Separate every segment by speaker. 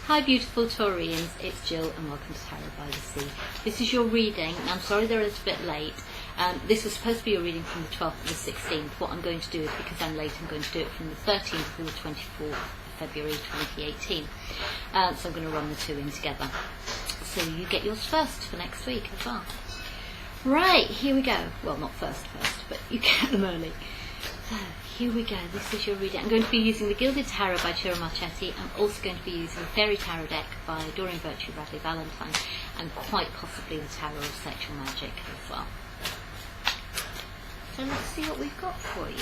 Speaker 1: Hi beautiful Taurians, it's Jill and welcome to Tarot by the Sea. This is your reading, and I'm sorry they're a little bit late. This was supposed to be your reading from the 12th to the 16th. What I'm going to do is, because I'm late, I'm going to do it from the 13th to the 24th of February 2018. So I'm going to run the two in together. So you get yours first for next week as well. Right, here we go. Well, not first, but you get them early. So, here we go. This is your reading. I'm going to be using the Gilded Tarot by Ciro Marchetti. I'm also going to be using the Fairy Tarot deck by Doreen Virtue Bradley Valentine, and quite possibly the Tarot of Sexual Magic as well. So let's see what we've got for you.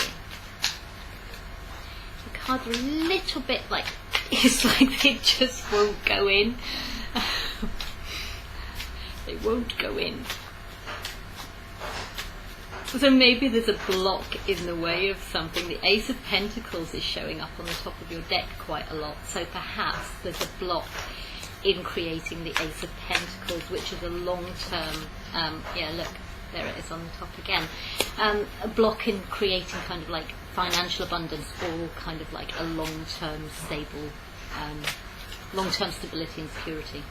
Speaker 1: The cards are a little bit like, it's like they just won't go in. They won't go in. So maybe there's a block in the way of something. The Ace of Pentacles is showing up on the top of your deck quite a lot. So perhaps there's a block in creating the Ace of Pentacles, which is a long-term, yeah, look, there it is on the top again. A block in creating kind of like financial abundance, or kind of like a long-term stable, long-term stability and security.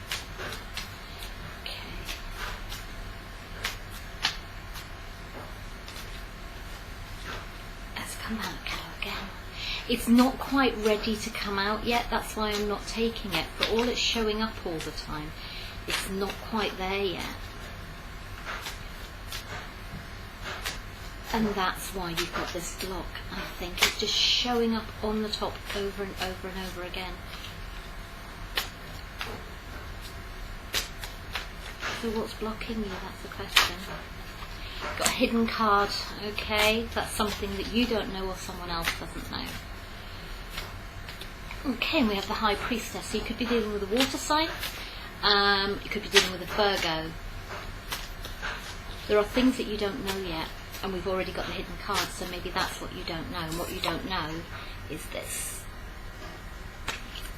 Speaker 1: Come out, go again. It's not quite ready to come out yet, that's why I'm not taking it. For all it's showing up all the time, it's not quite there yet. And that's why you've got this block, I think. It's just showing up on the top over and over and over again. So what's blocking you? That's the question. Got a hidden card, okay, that's something that you don't know or someone else doesn't know. Okay, and we have the High Priestess, so you could be dealing with a water sign, you could be dealing with a Virgo. There are things that you don't know yet, and we've already got the hidden card, so maybe that's what you don't know, and what you don't know is this.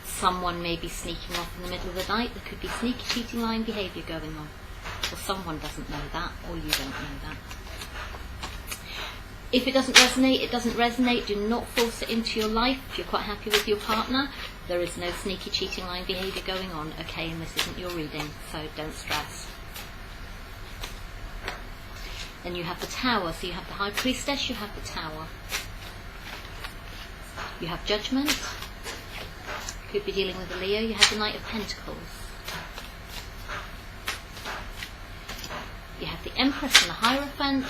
Speaker 1: Someone may be sneaking off in the middle of the night. There could be sneaky, cheating, lying behaviour going on. Or someone doesn't know that, or you don't know that. If it doesn't resonate, it doesn't resonate. Do not force it into your life. If you're quite happy with your partner, there is no sneaky, cheating, lying behaviour going on, okay, and this isn't your reading, so don't stress. Then you have the Tower, so you have the High Priestess, you have the Tower. You have Judgement. Could be dealing with a Leo. You have the Knight of Pentacles. You have the Empress and the Hierophant.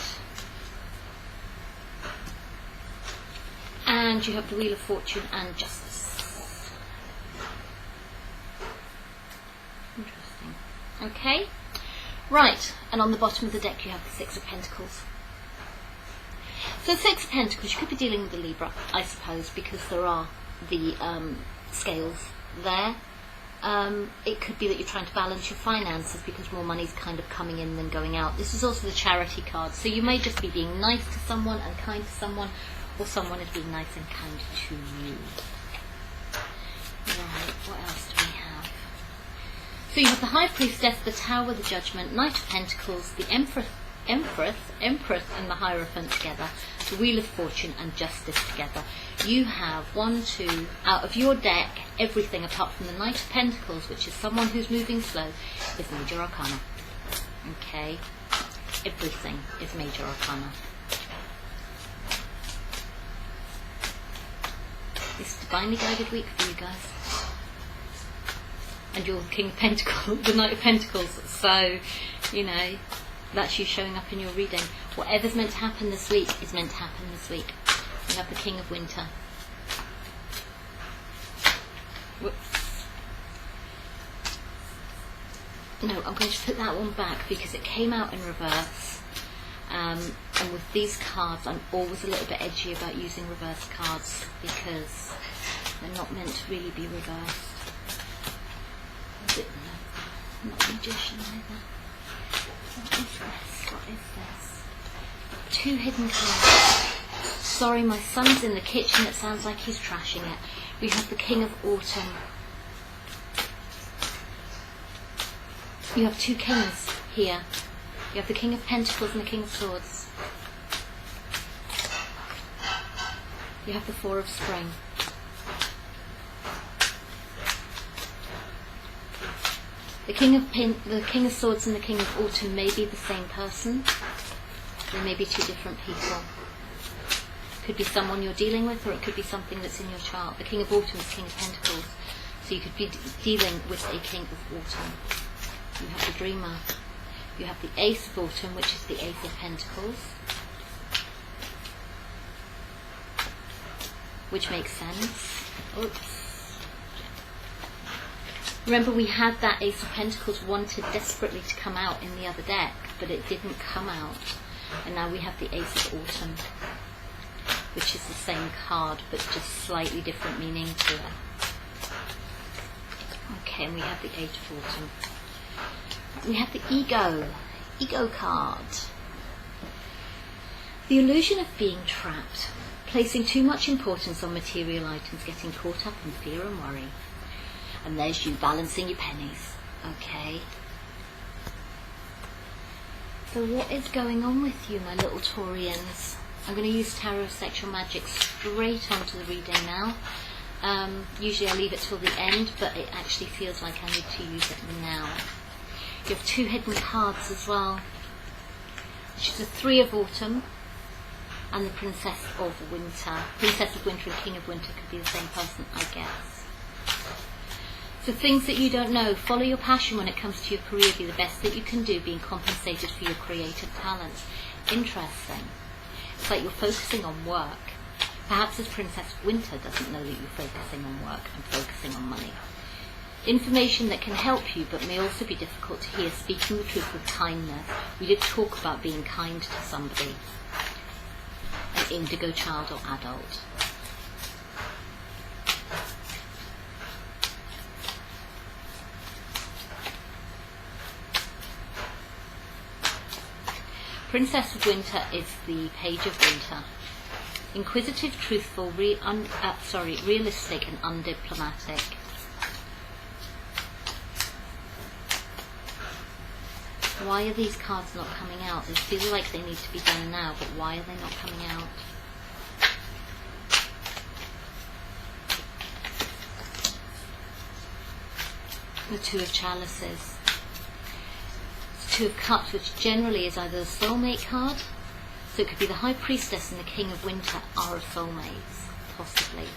Speaker 1: And you have the Wheel of Fortune and Justice. Interesting. Okay. Right. And on the bottom of the deck you have the Six of Pentacles. So Six of Pentacles, you could be dealing with a Libra, I suppose, because there are the scales there. It could be that you're trying to balance your finances because more money's kind of coming in than going out. This is also the Charity card, so you may just be being nice to someone and kind to someone, or someone is being nice and kind to you. Right, what else do we have? So you have the High Priestess, the Tower, the Judgment, Knight of Pentacles, the Empress and the Hierophant together, the Wheel of Fortune and Justice together. You have 1, 2, out of your deck, everything apart from the Knight of Pentacles, which is someone who's moving slow, is Major Arcana. Okay? Everything is Major Arcana. It's a divinely guided week for you guys. And you're the King of Pentacles, the Knight of Pentacles, so, you know, that's you showing up in your reading. Whatever's meant to happen this week is meant to happen this week. You have the King of Winter. Whoops. No, I'm going to put that one back because it came out in reverse. And with these cards, I'm always a little bit edgy about using reverse cards because they're not meant to really be reversed. No, not Magician either. What is this? What is this? 2 hidden cards. Sorry, my son's in the kitchen. It sounds like he's trashing it. We have the King of Autumn. You have 2 kings here. You have the King of Pentacles and the King of Swords. You have the Four of Spring. The King of Swords and the King of Autumn may be the same person. They may be two different people. It could be someone you're dealing with, or it could be something that's in your chart. The King of Autumn is King of Pentacles, so you could be dealing with a King of Autumn. You have the Dreamer. You have the Ace of Autumn, which is the Ace of Pentacles, which makes sense. Oops. Remember, we had that Ace of Pentacles wanted desperately to come out in the other deck, but it didn't come out. And now we have the Ace of Autumn, which is the same card, but just slightly different meaning to it. Okay, and we have the Age of Autumn. We have the Ego card. The illusion of being trapped, placing too much importance on material items, getting caught up in fear and worry. And there's you balancing your pennies. Okay. So what is going on with you, my little Taurians? I'm going to use Tarot Sexual Magic straight onto the reading now. Usually I leave it till the end, but it actually feels like I need to use it now. You have two hidden cards as well, which is the Three of Autumn and the Princess of Winter. Princess of Winter and King of Winter could be the same person, I guess. So things that you don't know, follow your passion when it comes to your career, be the best that you can do, being compensated for your creative talents. Interesting. It's like you're focusing on work. Perhaps this Princess of Winter doesn't know that you're focusing on work and focusing on money. Information that can help you but may also be difficult to hear, speaking the truth with kindness. We did talk about being kind to somebody. An indigo child or adult. Princess of Winter is the Page of Winter. Inquisitive, truthful, realistic and undiplomatic. Why are these cards not coming out? They feel like they need to be done now, but why are they not coming out? The Two of Chalices. Two of Cups, which generally is either the soulmate card, so it could be the High Priestess and the King of Winter are soulmates, possibly.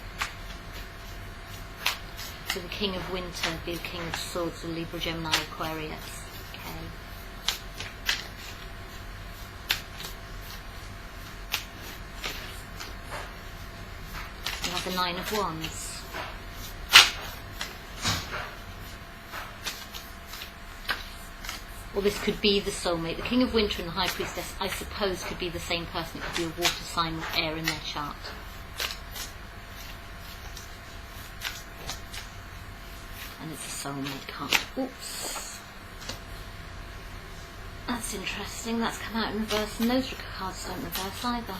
Speaker 1: So the King of Winter would be the King of Swords, the Libra, Gemini, Aquarius. Okay. You have the Nine of Wands. Or this could be the soulmate. The King of Winter and the High Priestess, I suppose, could be the same person. It could be a water sign with air in their chart. And it's a soulmate card. Oops. That's interesting. That's come out in reverse. And those cards don't reverse either.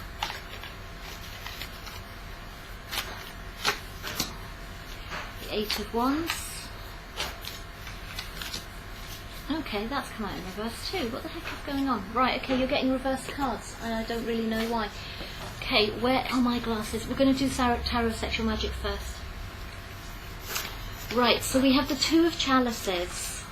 Speaker 1: The Eight of Wands. Okay, that's come out in reverse too. What the heck is going on? Right, okay, you're getting reversed cards, and I don't really know why. Okay, where are my glasses? We're going to do Tarot Sexual Magic first. Right, so we have the Two of Chalices.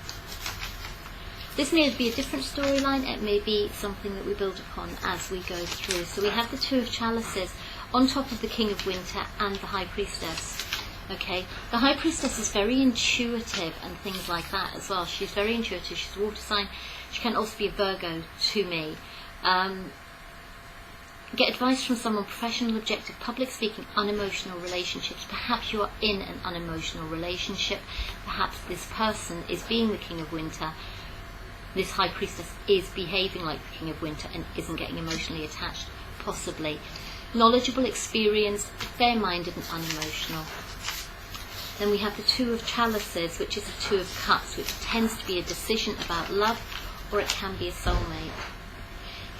Speaker 1: This may be a different storyline. It may be something that we build upon as we go through. So we have the Two of Chalices on top of the King of Winter and the High Priestess. Okay, the High Priestess is very intuitive and things like that as well. She's very intuitive. She's a water sign. She can also be a Virgo to me. Get advice from someone, professional, objective, public speaking, unemotional relationships. Perhaps you are in an unemotional relationship. Perhaps this person is being the King of Winter. This High Priestess is behaving like the King of Winter and isn't getting emotionally attached. Possibly. Knowledgeable, experienced, fair-minded and unemotional. Then we have the Two of Chalices, which is the Two of Cups, which tends to be a decision about love, or it can be a soulmate.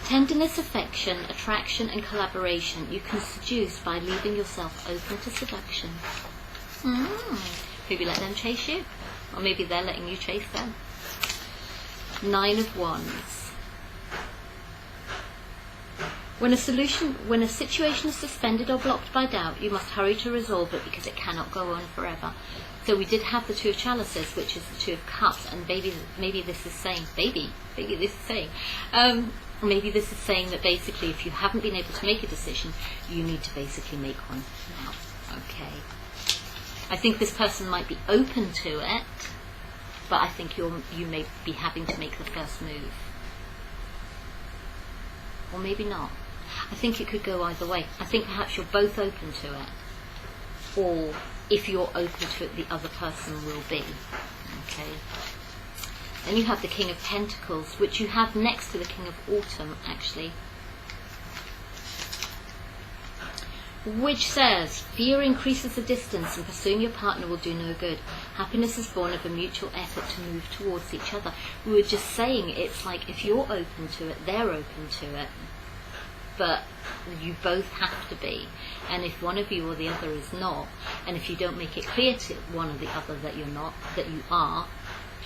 Speaker 1: Tenderness, affection, attraction and collaboration. You can seduce by leaving yourself open to seduction. Maybe let them chase you, or maybe they're letting you chase them. Nine of Wands. When a situation is suspended or blocked by doubt, you must hurry to resolve it because it cannot go on forever. So we did have the Two of Chalices, which is the Two of Cups, and maybe this is saying, maybe this is saying that basically if you haven't been able to make a decision, you need to basically make one now. Okay. I think this person might be open to it, but I think you may be having to make the first move. Or maybe not. I think it could go either way. I think perhaps you're both open to it, or if you're open to it, the other person will be. Okay. Then you have the King of Pentacles, which you have next to the King of Autumn, actually. Which says, fear increases the distance and pursuing your partner will do no good. Happiness is born of a mutual effort to move towards each other. We were just saying it's like if you're open to it, they're open to it. But you both have to be. And if one of you or the other is not, and if you don't make it clear to one or the other that you're not, that you are,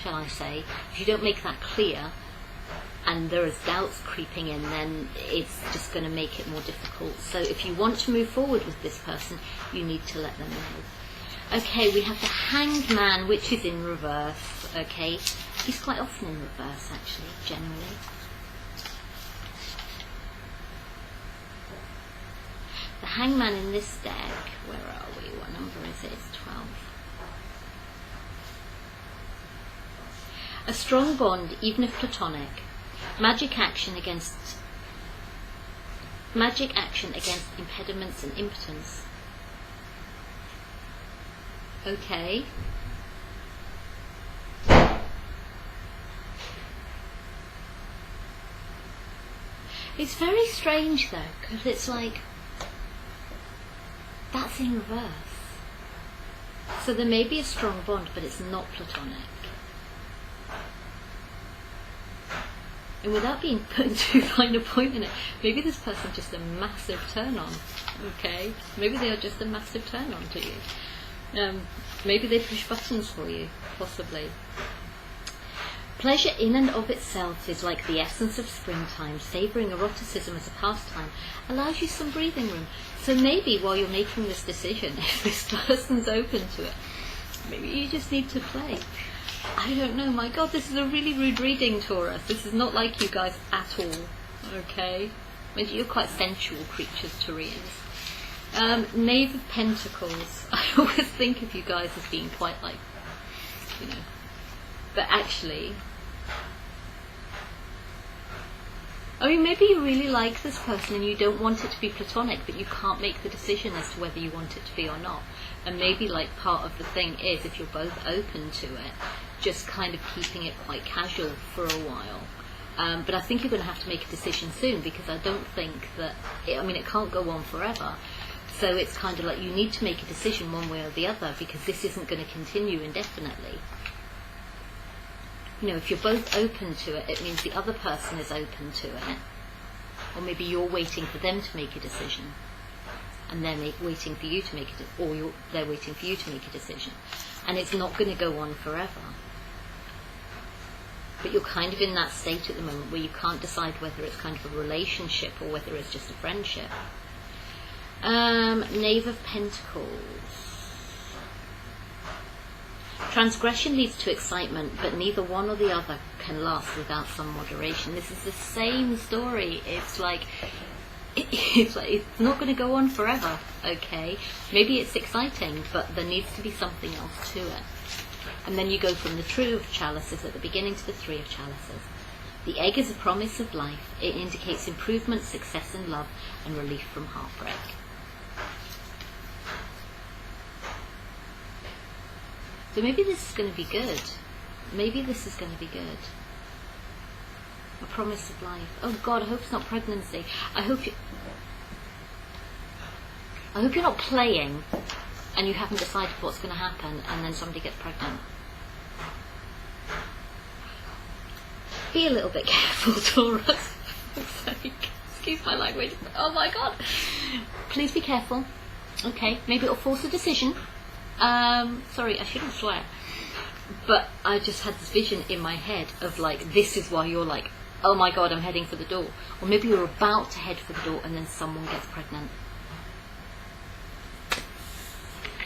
Speaker 1: shall I say, if you don't make that clear, and there is doubts creeping in, then it's just going to make it more difficult. So if you want to move forward with this person, you need to let them know. Okay, we have the Hanged Man, which is in reverse. Okay, he's quite often in reverse, actually, generally. The Hangman in this deck, where are we? What number is it? It's 12. A strong bond, even if platonic. Magic action against impediments and impotence. Okay. It's very strange though, because it's like that's in reverse. So there may be a strong bond, but it's not platonic. And without being put too fine a point in it, maybe this person's just a massive turn on. Okay? Maybe they are just a massive turn on to you. Maybe they push buttons for you, possibly. Pleasure in and of itself is like the essence of springtime. Savouring eroticism as a pastime allows you some breathing room. So maybe while you're making this decision, if this person's open to it, maybe you just need to play. I don't know. My God, this is a really rude reading, Taurus. This is not like you guys at all. Okay? Maybe you're quite sensual creatures, Taurians. Knave of Pentacles. I always think of you guys as being quite like, you know. But actually, I mean, maybe you really like this person and you don't want it to be platonic, but you can't make the decision as to whether you want it to be or not. And maybe like part of the thing is, if you're both open to it, just kind of keeping it quite casual for a while. But I think you're going to have to make a decision soon, because I don't think that, it can't go on forever. So it's kind of like you need to make a decision one way or the other, because this isn't going to continue indefinitely. You know, if you're both open to it, it means the other person is open to it. Or maybe you're waiting for them to make a decision, and they're waiting for you to make it, or they're waiting for you to make a decision. And it's not going to go on forever. But you're kind of in that state at the moment where you can't decide whether it's kind of a relationship or whether it's just a friendship. Knave of Pentacles. Transgression leads to excitement, but neither one or the other can last without some moderation. This is the same story. It's like it's not going to go on forever. Okay, maybe it's exciting, but there needs to be something else to it. And then you go from the Two of Chalices at the beginning to the Three of Chalices. The egg is a promise of life. It indicates improvement, success in love, and relief from heartbreak. So maybe this is going to be good. Maybe this is going to be good. A promise of life. Oh God, I hope it's not pregnancy. I hope you're not playing and you haven't decided what's going to happen and then somebody gets pregnant. Be a little bit careful, Taurus. For fuck's sake. Excuse my language. Oh my God. Please be careful. Okay, maybe it'll force a decision. Sorry, I shouldn't swear. But I just had this vision in my head of like, this is why you're like, oh my God, I'm heading for the door. Or maybe you're about to head for the door and then someone gets pregnant.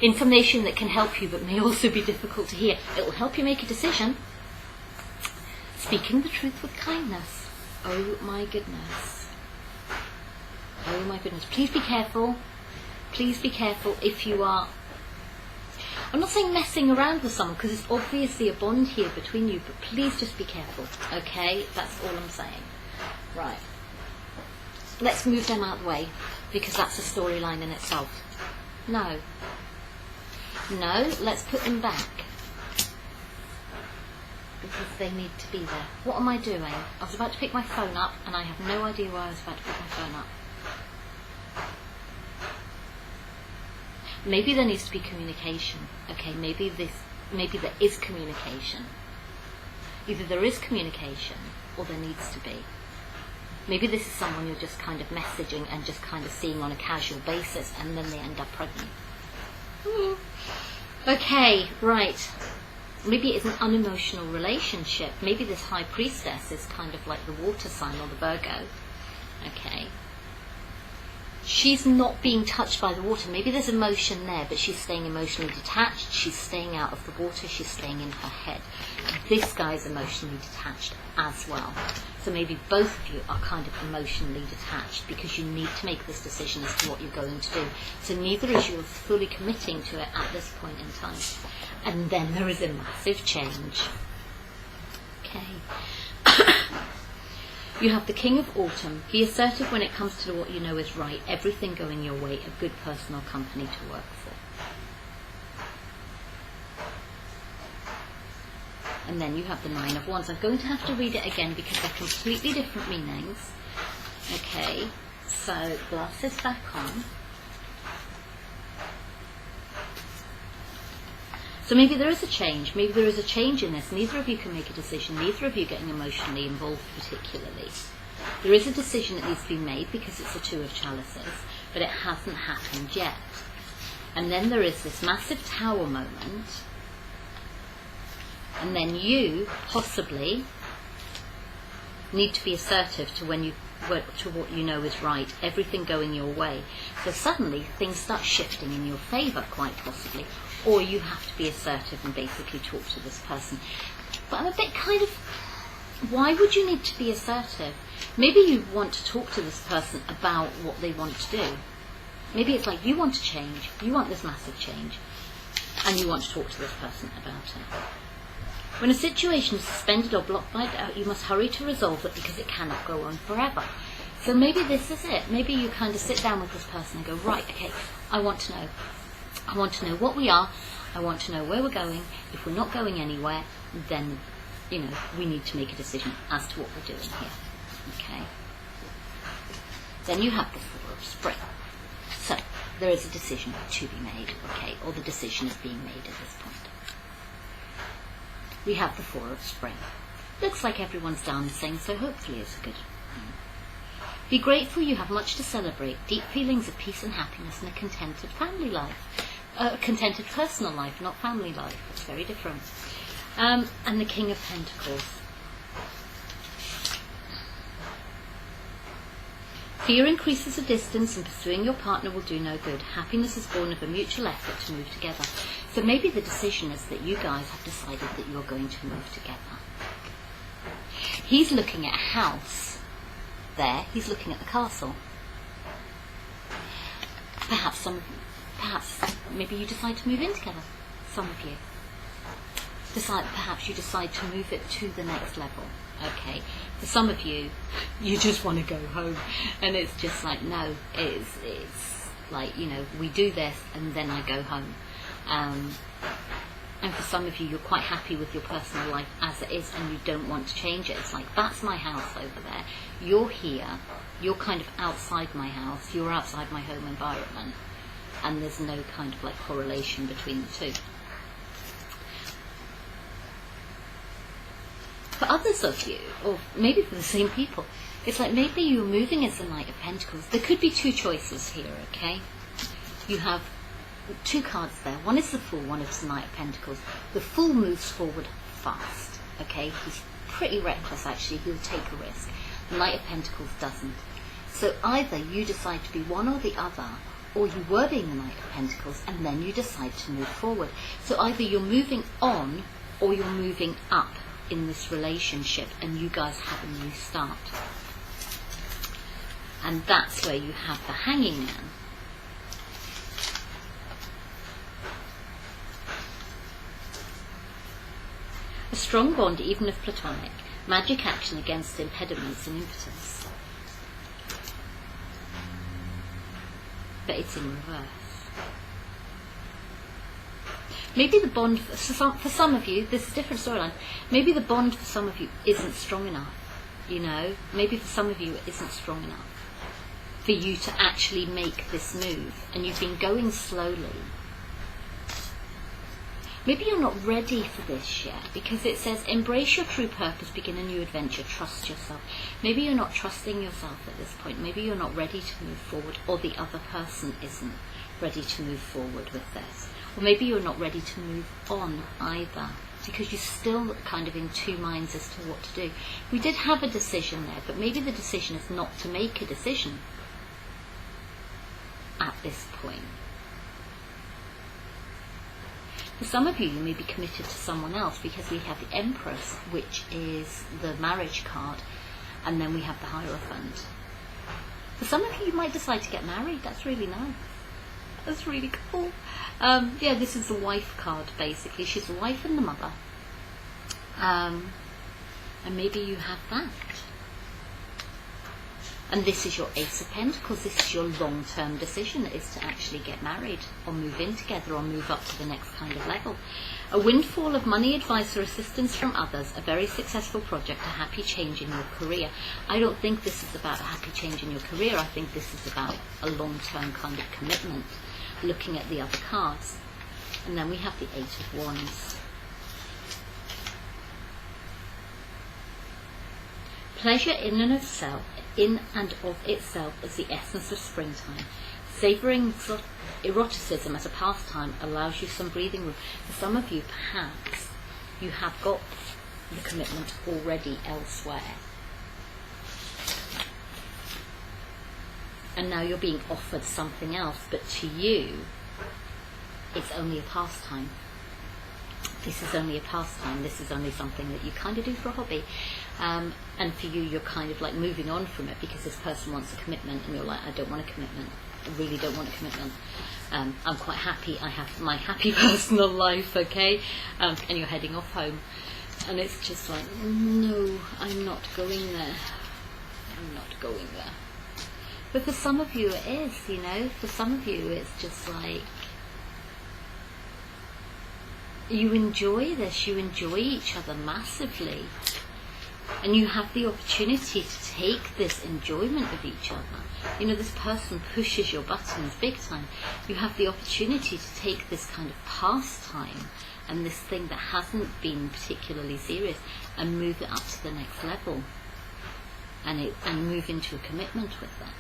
Speaker 1: Information that can help you but may also be difficult to hear. It will help you make a decision. Speaking the truth with kindness. Oh my goodness. Oh my goodness. Please be careful. Please be careful if you are... I'm not saying messing around with someone, because it's obviously a bond here between you, but please just be careful, okay? That's all I'm saying. Right. Let's move them out of the way, because that's a storyline in itself. No. No, let's put them back. Because they need to be there. What am I doing? I was about to pick my phone up, and I have no idea why I was about to pick my phone up. Maybe there needs to be communication. Okay, maybe there is communication. Either there is communication or there needs to be. Maybe this is someone you're just kind of messaging and just kind of seeing on a casual basis, and then they end up pregnant. Okay, right. Maybe it's an unemotional relationship. Maybe this high priestess is kind of like the water sign or the Virgo. Okay. She's not being touched by the water. Maybe there's emotion there, but she's staying emotionally detached. She's staying out of the water. She's staying in her head. This guy's emotionally detached as well. So maybe both of you are kind of emotionally detached because you need to make this decision as to what you're going to do. So neither of you are fully committing to it at this point in time. And then there is a massive change. Okay. You have the King of Autumn. Be assertive when it comes to what you know is right. Everything going your way. A good personal company to work for. And then you have the Nine of Wands. I'm going to have to read it again because they're completely different meanings. Okay, so glasses back on. So maybe there is a change. Maybe there is a change in this. Neither of you can make a decision. Neither of you getting emotionally involved particularly. There is a decision that needs to be made because it's a Two of Chalices, but it hasn't happened yet. And then there is this massive Tower moment. And then you possibly need to be assertive to what you know is right, everything going your way. So suddenly things start shifting in your favour, quite possibly. Or you have to be assertive and basically talk to this person. But I'm a bit kind of, why would you need to be assertive? Maybe you want to talk to this person about what they want to do. Maybe it's like you want to change, you want this massive change, and you want to talk to this person about it. When a situation is suspended or blocked by doubt, you must hurry to resolve it because it cannot go on forever. So maybe this is it. Maybe you kind of sit down with this person and go, right, okay, I want to know. I want to know what we are. I want to know where we're going. If we're not going anywhere, then, you know, we need to make a decision as to what we're doing here. Okay? Then you have the Four of Spring. So, there is a decision to be made, okay? Or the decision is being made at this point. We have the Four of Spring. Looks like everyone's dancing, so hopefully it's a good thing. Be grateful you have much to celebrate. Deep feelings of peace and happiness and a contented family life. Contented personal life, not family life. It's very different. And the King of Pentacles. Fear increases the distance and pursuing your partner will do no good. Happiness is born of a mutual effort to move together. So maybe the decision is that you guys have decided that you're going to move together. He's looking at a house there. He's looking at the castle. Perhaps maybe you decide to move in together. Some of you. Perhaps you decide to move it to the next level. Okay. For some of you, you just want to go home, and it's just like, no, it's like, you know, we do this and then I go home. And for some of you, you're quite happy with your personal life as it is and you don't want to change it. It's like, that's my house over there. You're here. You're kind of outside my house. You're outside my home environment. And there's no kind of like correlation between the two. For others of you, or maybe for the same people, it's like maybe you're moving as the Knight of Pentacles. There could be two choices here, okay? You have two cards there. One is the Fool, one is the Knight of Pentacles. The Fool moves forward fast, okay? He's pretty reckless actually, he'll take a risk. The Knight of Pentacles doesn't. So either you decide to be one or the other, or you were being the Knight of Pentacles and then you decide to move forward. So either you're moving on or you're moving up in this relationship and you guys have a new start. And that's where you have the Hanging Man. A strong bond, even if platonic. Magic action against impediments and impotence. But it's in reverse. Maybe the bond, for some of you, this is a different storyline, maybe the bond for some of you isn't strong enough, you know, maybe for some of you it isn't strong enough for you to actually make this move, and you've been going slowly. Maybe you're not ready for this yet, because it says, embrace your true purpose, begin a new adventure, trust yourself. Maybe you're not trusting yourself at this point. Maybe you're not ready to move forward, or the other person isn't ready to move forward with this. Or maybe you're not ready to move on either, because you're still kind of in two minds as to what to do. We did have a decision there, but maybe the decision is not to make a decision at this point. For some of you, you may be committed to someone else, because we have the Empress, which is the marriage card, and then we have the Hierophant. For some of you, you might decide to get married. That's really nice. That's really cool. Yeah, this is the wife card, basically. She's the wife and the mother. And maybe you have that. And this is your Ace of Pentacles. This is your long-term decision, is to actually get married or move in together or move up to the next kind of level. A windfall of money, advice or assistance from others, a very successful project, a happy change in your career. I don't think this is about a happy change in your career. I think this is about a long-term kind of commitment, looking at the other cards. And then we have the Eight of Wands. Pleasure in and of itself is the essence of springtime. Savouring eroticism as a pastime allows you some breathing room. For some of you, perhaps, you have got the commitment already elsewhere. And now you're being offered something else, but to you, it's only a pastime. This is only a pastime. This is only something that you kind of do for a hobby. And for you, you're kind of like moving on from it, because this person wants a commitment and you're like, I don't want a commitment. I really don't want a commitment. I'm quite happy. I have my happy personal life, okay? And you're heading off home. And it's just like, no, I'm not going there. I'm not going there. But for some of you it is, you know. For some of you it's just like, you enjoy this, you enjoy each other massively, and you have the opportunity to take this enjoyment of each other. You know, this person pushes your buttons big time. You have the opportunity to take this kind of pastime and this thing that hasn't been particularly serious and move it up to the next level, and move into a commitment with that.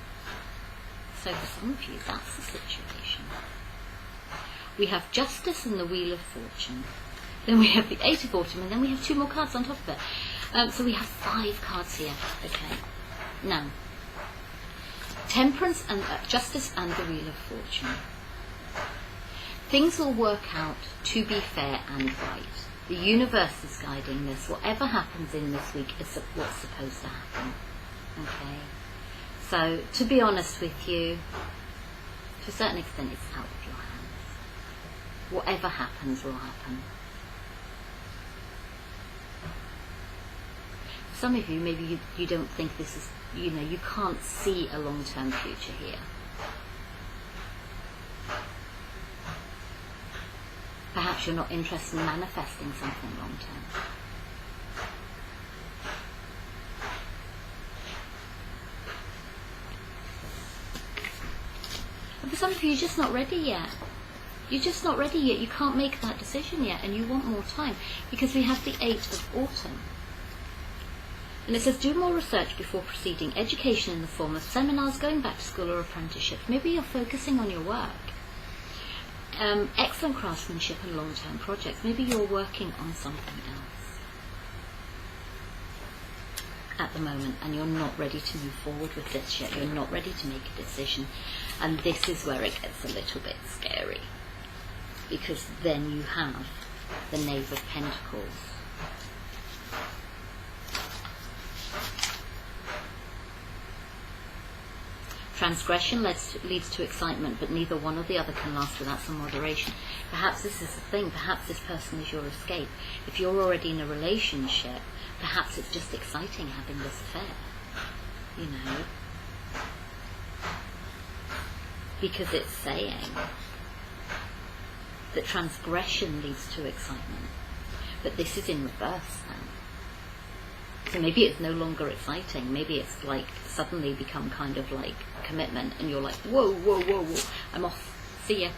Speaker 1: So for some of you, that's the situation. We have Justice and the Wheel of Fortune. Then we have the Eight of Autumn, and then we have two more cards on top of it. So we have 5 cards here. Okay. Now, Temperance and Justice and the Wheel of Fortune. Things will work out to be fair and right. The universe is guiding this. Whatever happens in this week is what's supposed to happen. Okay. So, to be honest with you, to a certain extent, it's out of your hands. Whatever happens will happen. Some of you, maybe you don't think this is, you know, you can't see a long-term future here. Perhaps you're not interested in manifesting something long-term. And for some of you, you're just not ready yet. You're just not ready yet. You can't make that decision yet, and you want more time, because we have the 8 of Autumn. And it says, do more research before proceeding. Education in the form of seminars, going back to school or apprenticeships. Maybe you're focusing on your work. Excellent craftsmanship and long-term projects. Maybe you're working on something else. at the moment, and you're not ready to move forward with this yet. You're not ready to make a decision, and this is where it gets a little bit scary, because then you have the Knave of Pentacles. Transgression leads to excitement, but neither one or the other can last without some moderation. Perhaps this is the thing. Perhaps this person is your escape. If you're already in a relationship, perhaps it's just exciting having this affair, you know, because it's saying that transgression leads to excitement, but this is in reverse now. So maybe it's no longer exciting. Maybe it's like suddenly become kind of like commitment, and you're like, whoa, whoa, whoa, whoa, I'm off, see ya.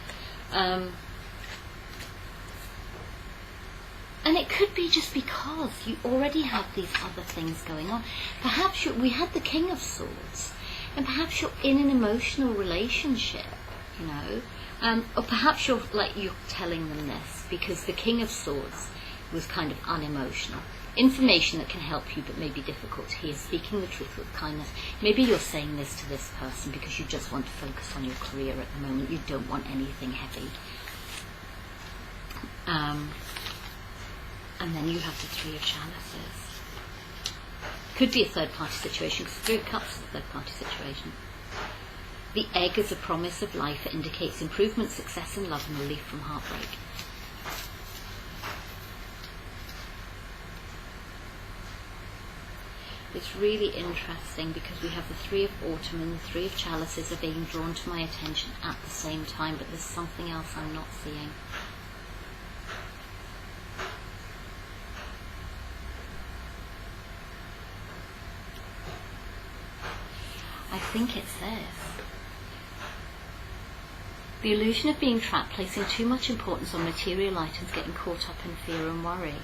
Speaker 1: And it could be just because you already have these other things going on. Perhaps we had the King of Swords, and perhaps you're in an emotional relationship, you know, or perhaps you're telling them this because the King of Swords was kind of unemotional. Information that can help you but may be difficult to hear, speaking the truth with kindness. Maybe you're saying this to this person because you just want to focus on your career at the moment. You don't want anything heavy. And then you have the Three of Chalices. Could be a third party situation, because Three of Cups is a third party situation. The Egg is a promise of life. It indicates improvement, success in love, and relief from heartbreak. It's really interesting because we have the Three of Autumn and the Three of Chalices are being drawn to my attention at the same time, but there's something else I'm not seeing. I think it says the illusion of being trapped, placing too much importance on material items, getting caught up in fear and worry.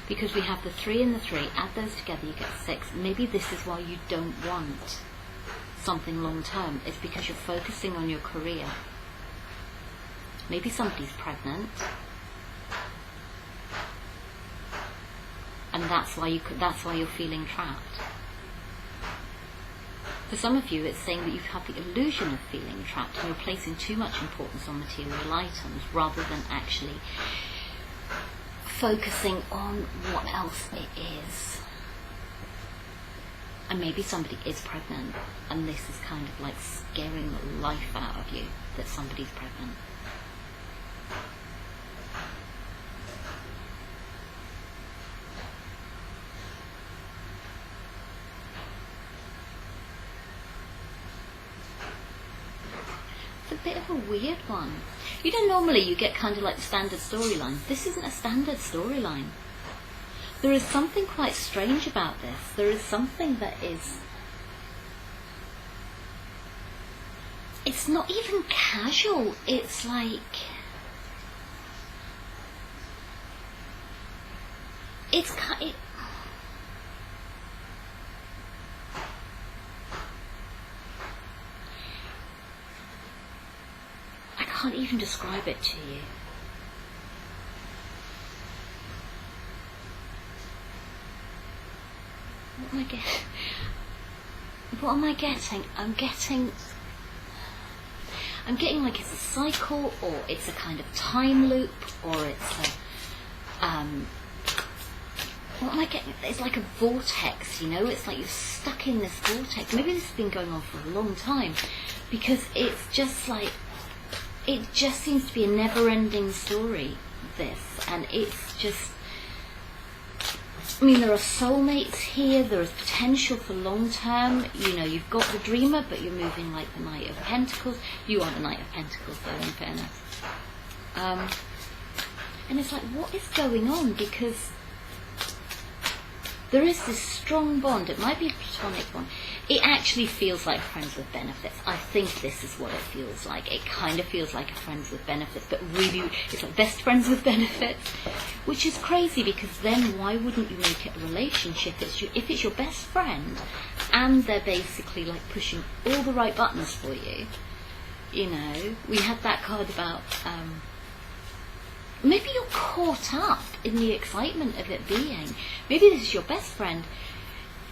Speaker 1: Because we have the 3 and the 3, add those together, you get 6. Maybe this is why you don't want something long term. It's because you're focusing on your career. Maybe somebody's pregnant, and that's why you're feeling trapped. For some of you, it's saying that you've had the illusion of feeling trapped, and you're placing too much importance on material items rather than actually focusing on what else it is. And maybe somebody is pregnant, and this is kind of like scaring the life out of you that somebody's pregnant. It's a bit of a weird one. You know, normally you get kind of like standard storylines. This isn't a standard storyline. There is something quite strange about this. There is something that is... It's not even casual. It's like... It's kind of... I can't even describe it to you. What am I getting? What am I getting? I'm getting like it's a cycle, or it's a kind of time loop, or it's a what am I getting? It's like a vortex, you know? It's like you're stuck in this vortex. Maybe this has been going on for a long time, because it's just like, it just seems to be a never-ending story, this, and it's just, I mean, there are soulmates here, there is potential for long-term, you know, you've got the dreamer, but you're moving like the Knight of Pentacles. You are the Knight of Pentacles, though, in fairness. And it's like, what is going on? Because there is this strong bond. It might be a platonic bond. It actually feels like friends with benefits. I think this is what it feels like. It kind of feels like a friends with benefits, but really it's like best friends with benefits, which is crazy, because then why wouldn't you make it a relationship? If it's your best friend and they're basically like pushing all the right buttons for you, you know. We had that card about maybe you're caught up in the excitement of it being, maybe this is your best friend,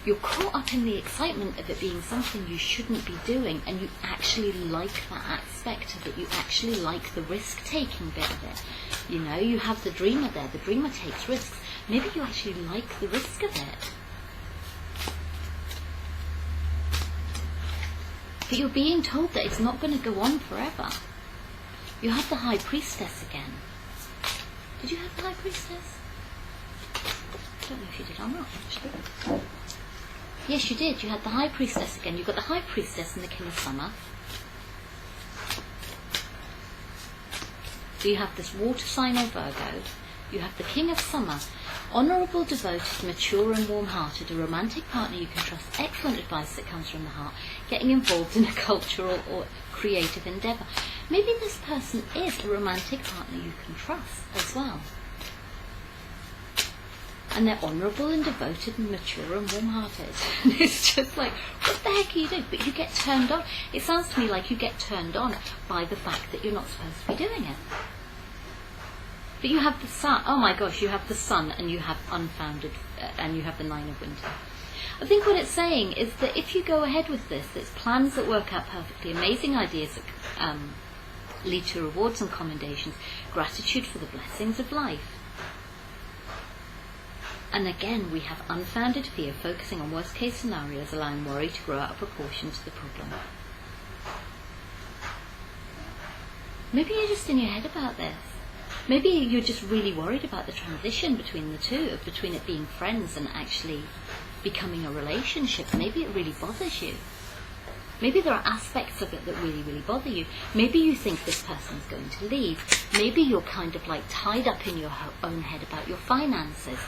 Speaker 1: you're caught up in the excitement of it being something you shouldn't be doing, and you actually like that aspect of it. You actually like the risk-taking bit of it. You know, you have the dreamer there. The dreamer takes risks. Maybe you actually like the risk of it. But you're being told that it's not going to go on forever. You have the High Priestess again. Did you have the High Priestess? I don't know if you did or not, actually. Yes, you did. You had the High Priestess again. You've got the High Priestess and the King of Summer. So you have this water sign or Virgo. You have the King of Summer. Honourable, devoted, mature and warm-hearted. A romantic partner you can trust. Excellent advice that comes from the heart. Getting involved in a cultural or creative endeavour. Maybe this person is a romantic partner you can trust as well. And they're honourable and devoted and mature and warm-hearted. And it's just like, what the heck are you doing? But you get turned on. It sounds to me like you get turned on by the fact that you're not supposed to be doing it. But you have the sun. Oh my gosh, you have the sun and you have unfounded, and you have the Nine of Winter. I think what it's saying is that if you go ahead with this, there's plans that work out perfectly, amazing ideas that lead to rewards and commendations, gratitude for the blessings of life. And again, we have unfounded fear, focusing on worst-case scenarios, allowing worry to grow out of proportion to the problem. Maybe you're just in your head about this. Maybe you're just really worried about the transition between the two, between it being friends and actually becoming a relationship. Maybe it really bothers you. Maybe there are aspects of it that really, really bother you. Maybe you think this person's going to leave. Maybe you're kind of like tied up in your own head about your finances.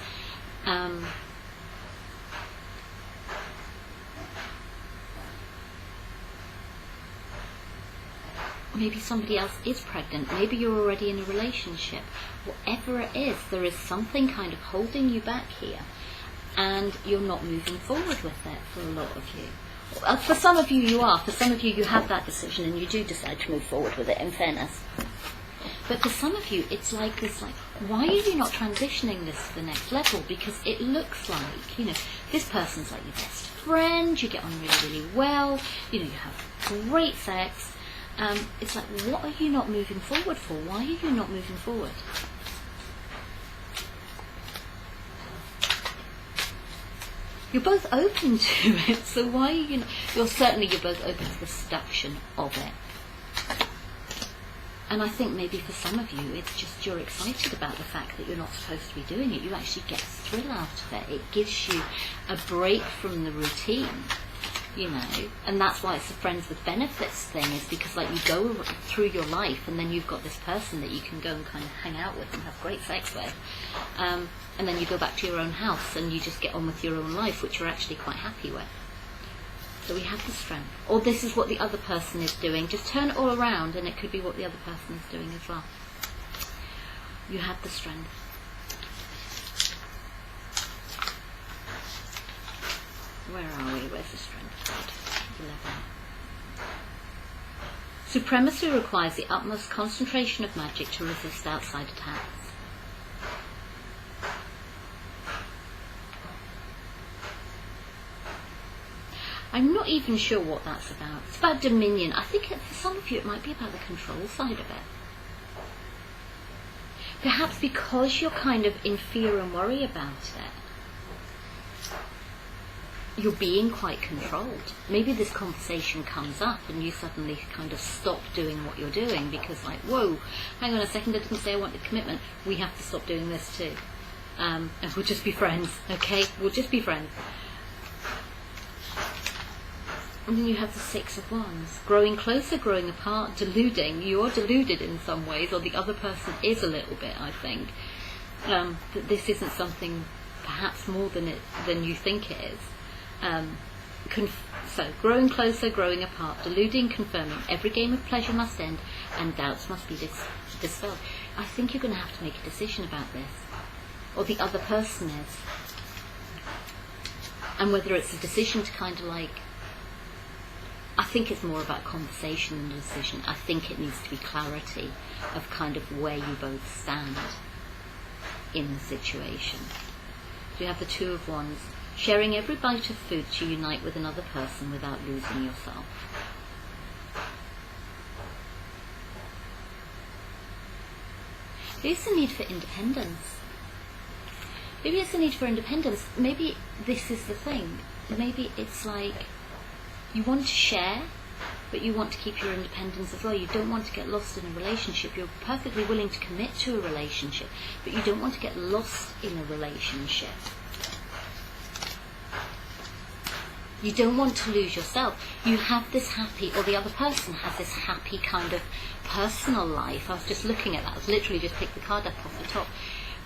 Speaker 1: Maybe somebody else is pregnant. Maybe you're already in a relationship. Whatever it is, there is something kind of holding you back here, and you're not moving forward with it for a lot of you. For some of you, you are. For some of you, you have that decision and you do decide to move forward with it, in fairness. But for some of you, it's like this, like, why are you not transitioning this to the next level? Because it looks like, you know, this person's like your best friend, you get on really, really well, you know, you have great sex. It's like, what are you not moving forward for? Why are you not moving forward? You're both open to it, so why are you not? You're both open to the seduction of it. And I think maybe for some of you, it's just you're excited about the fact that you're not supposed to be doing it. You actually get a thrill out of it. It gives you a break from the routine, you know. And that's why it's a friends with benefits thing, is because like you go through your life and then you've got this person that you can go and kind of hang out with and have great sex with. And then you go back to your own house and you just get on with your own life, which you're actually quite happy with. So we have the strength. Or this is what the other person is doing. Just turn it all around and it could be what the other person is doing as well. You have the strength. Where are we? Where's the strength? 11. Supremacy requires the utmost concentration of magic to resist outside attacks. I'm not even sure what that's about. It's about dominion. I think for some of you it might be about the control side of it. Perhaps because you're kind of in fear and worry about it, you're being quite controlled. Maybe this conversation comes up and you suddenly kind of stop doing what you're doing because like, whoa, hang on a second, I didn't say I wanted commitment. We have to stop doing this too. And we'll just be friends, okay? We'll just be friends. And then you have the Six of Wands. Growing closer, growing apart, deluding. You're deluded in some ways, or the other person is a little bit, I think. That this isn't something perhaps more than you think it is. So, growing closer, growing apart, deluding, confirming. Every game of pleasure must end, and doubts must be dispelled. I think you're going to have to make a decision about this. Or the other person is. And whether it's a decision to kind of like... I think it's more about conversation and decision. I think it needs to be clarity of kind of where you both stand in the situation. So you have the Two of Wands. Sharing every bite of food to unite with another person without losing yourself. Maybe it's a need for independence. Maybe it's a need for independence. Maybe this is the thing. Maybe it's like you want to share, but you want to keep your independence as well. You don't want to get lost in a relationship. You're perfectly willing to commit to a relationship, but you don't want to get lost in a relationship. You don't want to lose yourself. You have this happy, or the other person has this happy kind of personal life. I was just looking at that. I was literally just picked the card up off the top.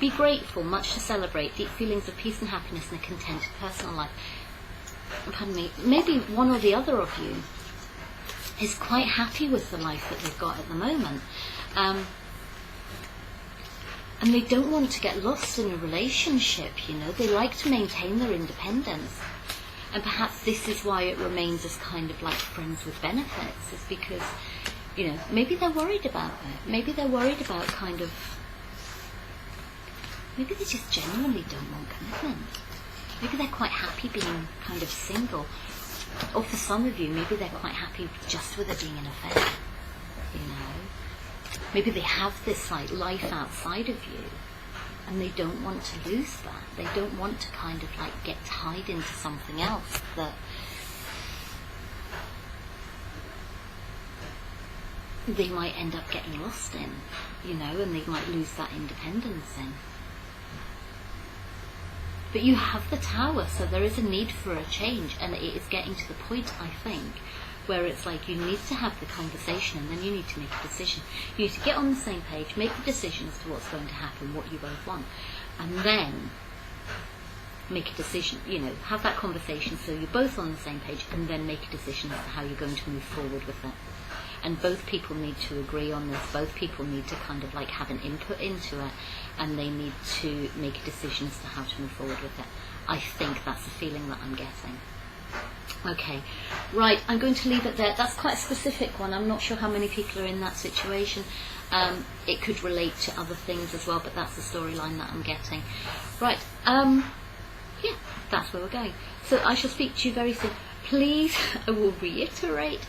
Speaker 1: Be grateful, much to celebrate, deep feelings of peace and happiness and a contented personal life. Pardon me. Maybe one or the other of you is quite happy with the life that they've got at the moment. And they don't want to get lost in a relationship, you know. They like to maintain their independence. And perhaps this is why it remains as kind of like friends with benefits, is because, you know, maybe they're worried about it. Maybe they're worried about kind of, maybe they just genuinely don't want commitment. Maybe they're quite happy being kind of single. Or for some of you, maybe they're quite happy just with it being an affair, you know. Maybe they have this like life outside of you, and they don't want to lose that. They don't want to kind of like get tied into something else that they might end up getting lost in, you know, and they might lose that independence in. But you have the Tower, so there is a need for a change, and it is getting to the point, I think, where it's like you need to have the conversation and then you need to make a decision. You need to get on the same page, make a decision as to what's going to happen, what you both want, and then make a decision, you know, have that conversation so you're both on the same page, and then make a decision as to how you're going to move forward with it. And both people need to agree on this, both people need to kind of like have an input into it, and they need to make a decision as to how to move forward with it. I think that's the feeling that I'm getting. Okay, right, I'm going to leave it there. That's quite a specific one. I'm not sure how many people are in that situation. It could relate to other things as well, but that's the storyline that I'm getting. Right, yeah, that's where we're going. So I shall speak to you very soon. Please, I will reiterate,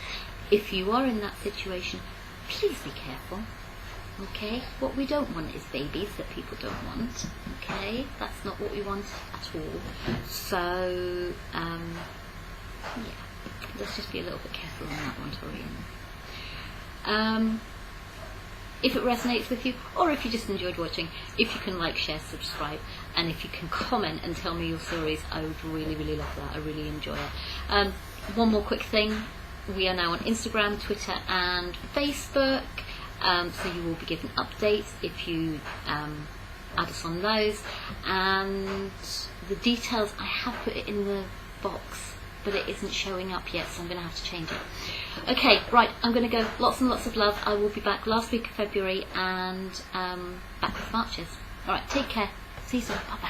Speaker 1: if you are in that situation, please be careful. Okay, what we don't want is babies that people don't want. Okay, that's not what we want at all. So, yeah, let's just be a little bit careful on that one, Torian. If it resonates with you, or if you just enjoyed watching, if you can like, share, subscribe, and if you can comment and tell me your stories, I would really, really love that. I really enjoy it. One more quick thing. We are now on Instagram, Twitter, and Facebook. So you will be given updates if you add us on those. And the details, I have put it in the box, but it isn't showing up yet, so I'm going to have to change it. Okay, right, I'm going to go. Lots and lots of love. I will be back last week of February and back with Marches. Alright, take care. See you soon. Bye-bye.